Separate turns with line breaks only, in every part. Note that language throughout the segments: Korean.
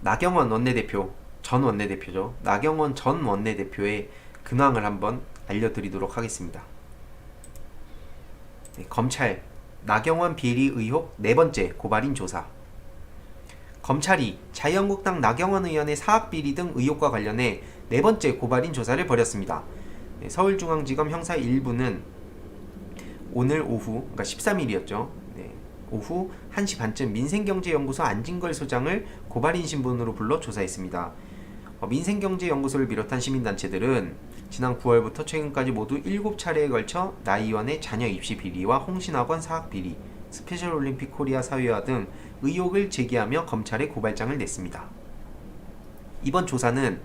나경원 원내대표, 전 원내대표죠. 나경원 전 원내대표의 근황을 한번 알려드리도록 하겠습니다. 네, 검찰 나경원 비리 의혹 네 번째 고발인 조사. 검찰이 자유한국당 나경원 의원의 사학비리 등 의혹과 관련해 네 번째 고발인 조사를 벌였습니다. 네, 서울중앙지검 형사 1부는 오늘 오후, 그러니까 13일이었죠. 네, 오후 1시 반쯤 민생경제연구소 안진걸 소장을 고발인 신분으로 불러 조사했습니다. 민생경제연구소를 비롯한 시민단체들은 지난 9월부터 최근까지 모두 7차례에 걸쳐 나 의원의 자녀 입시 비리와 홍신학원 사학 비리, 스페셜올림픽 코리아 사회화 등 의혹을 제기하며 검찰에 고발장을 냈습니다. 이번 조사는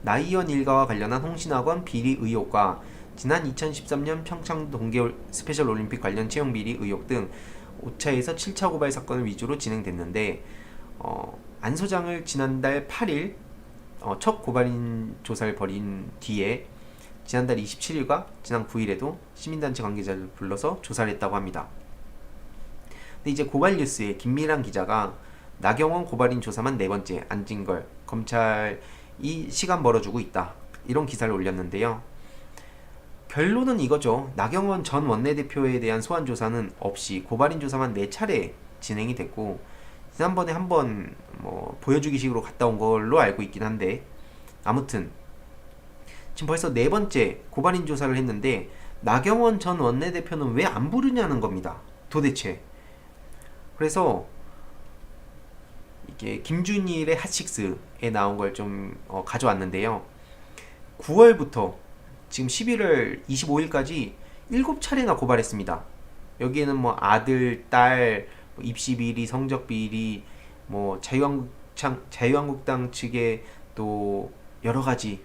나 의원 일가와 관련한 홍신학원 비리 의혹과 지난 2013년 평창 동계 스페셜올림픽 관련 채용 비리 의혹 등 5차에서 7차 고발 사건을 위주로 진행됐는데 안 소장을 지난달 8일 첫 고발인 조사를 벌인 뒤에 지난달 27일과 지난 9일에도 시민단체 관계자를 불러서 조사를 했다고 합니다. 근데 이제 고발 뉴스에 김미란 기자가 나경원 고발인 조사만 네 번째 안진걸 검찰이 시간 벌어주고 있다 이런 기사를 올렸는데요. 결론은 이거죠. 나경원 전 원내대표에 대한 소환 조사는 없이 고발인 조사만 4차례 진행이 됐고 지난번에 한번 보여주기식으로 갔다 온 걸로 알고 있긴 한데 아무튼 지금 벌써 네 번째 고발인 조사를 했는데 나경원 전 원내대표는 왜 안 부르냐는 겁니다. 도대체. 그래서 이게 김준일의 핫식스에 나온 걸 좀 가져왔는데요. 9월부터 지금 11월 25일까지 7차례나 고발했습니다. 여기에는 뭐 아들, 딸, 입시 비리, 성적 비리, 뭐 자유한국당 측에 또 여러 가지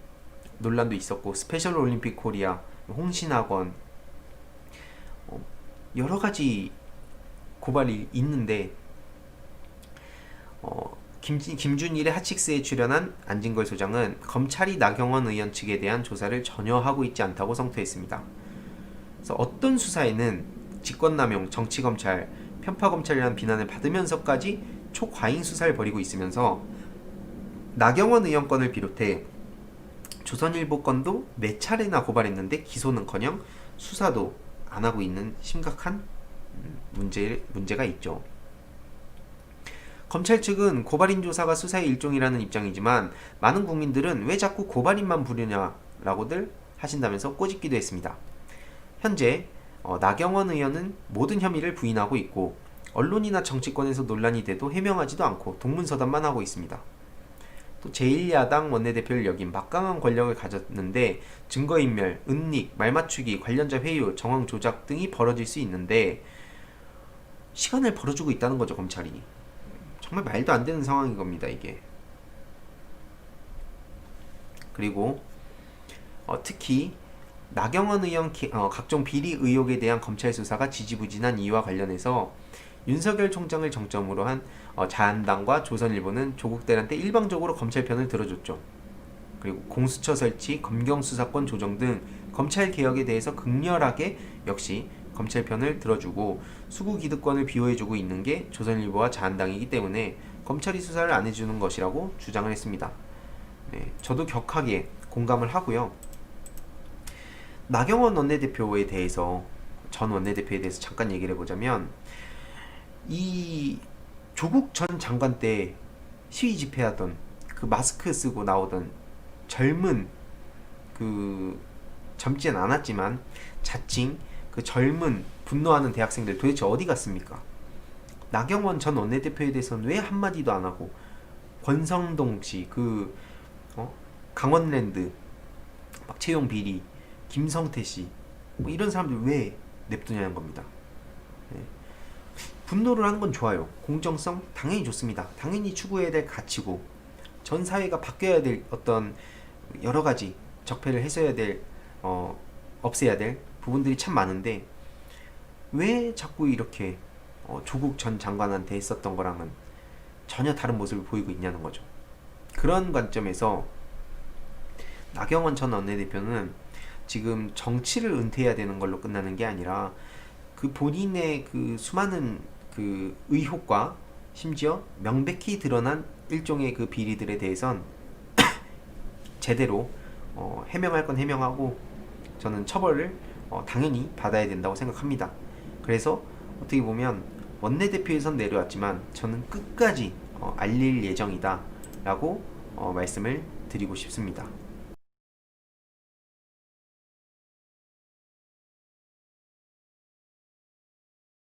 논란도 있었고 스페셜 올림픽 코리아, 홍신학원 여러 가지 고발이 있는데 김준일의 핫식스에 출연한 안진걸 소장은 검찰이 나경원 의원 측에 대한 조사를 전혀 하고 있지 않다고 성토했습니다. 그래서 어떤 수사에는 직권남용, 정치검찰, 편파검찰이라는 비난을 받으면서까지 초과잉 수사를 벌이고 있으면서 나경원 의원 건을 비롯해 조선일보 건도 4차례나 고발했는데 기소는커녕 수사도 안 하고 있는 심각한 문제가 있죠. 검찰 측은 고발인 조사가 수사의 일종이라는 입장이지만 많은 국민들은 왜 자꾸 고발인만 부르냐라고들 하신다면서 꼬집기도 했습니다. 현재 나경원 의원은 모든 혐의를 부인하고 있고 언론이나 정치권에서 논란이 돼도 해명하지도 않고 동문서답만 하고 있습니다. 또 제1야당 원내대표를 역인 막강한 권력을 가졌는데 증거인멸, 은닉, 말맞추기, 관련자 회유, 정황 조작 등이 벌어질 수 있는데 시간을 벌어주고 있다는 거죠, 검찰이. 정말 말도 안 되는 상황인 겁니다, 이게. 그리고 특히 나경원 의원 각종 비리 의혹에 대한 검찰 수사가 지지부진한 이유와 관련해서 윤석열 총장을 정점으로 한 자한당과 조선일보는 조국들한테 일방적으로 검찰 편을 들어줬죠. 그리고 공수처 설치, 검경수사권 조정 등 검찰 개혁에 대해서 극렬하게 역시 검찰 편을 들어주고 수구 기득권을 비호해주고 있는 게 조선일보와 자한당이기 때문에 검찰이 수사를 안 해주는 것이라고 주장을 했습니다. 네, 저도 격하게 공감을 하고요. 나경원 원내대표에 대해서 전 원내대표에 대해서 잠깐 얘기를 해보자면 이 조국 전 장관 때 시위 집회하던 그 마스크 쓰고 나오던 젊은 그 젊진 않았지만 자칭 그 젊은 분노하는 대학생들 도대체 어디 갔습니까? 나경원 전 원내대표에 대해서는 왜 한마디도 안 하고 권성동 씨 강원랜드 막 채용 비리 김성태 씨 이런 사람들 왜 냅두냐는 겁니다. 네. 분노를 하는 건 좋아요. 공정성 당연히 좋습니다. 당연히 추구해야 될 가치고 전 사회가 바뀌어야 될 어떤 여러 가지 적폐를 해소해야 될 없애야 될 부분들이 참 많은데 왜 자꾸 이렇게 조국 전 장관한테 했었던 거랑은 전혀 다른 모습을 보이고 있냐는 거죠. 그런 관점에서 나경원 전 원내대표는 지금 정치를 은퇴해야 되는 걸로 끝나는 게 아니라 그 본인의 그 수많은 그 의혹과 심지어 명백히 드러난 일종의 그 비리들에 대해선 제대로 해명할 건 해명하고 저는 처벌을 당연히 받아야 된다고 생각합니다. 그래서 어떻게 보면 원내대표에선 내려왔지만 저는 끝까지 알릴 예정이다 라고 말씀을 드리고 싶습니다.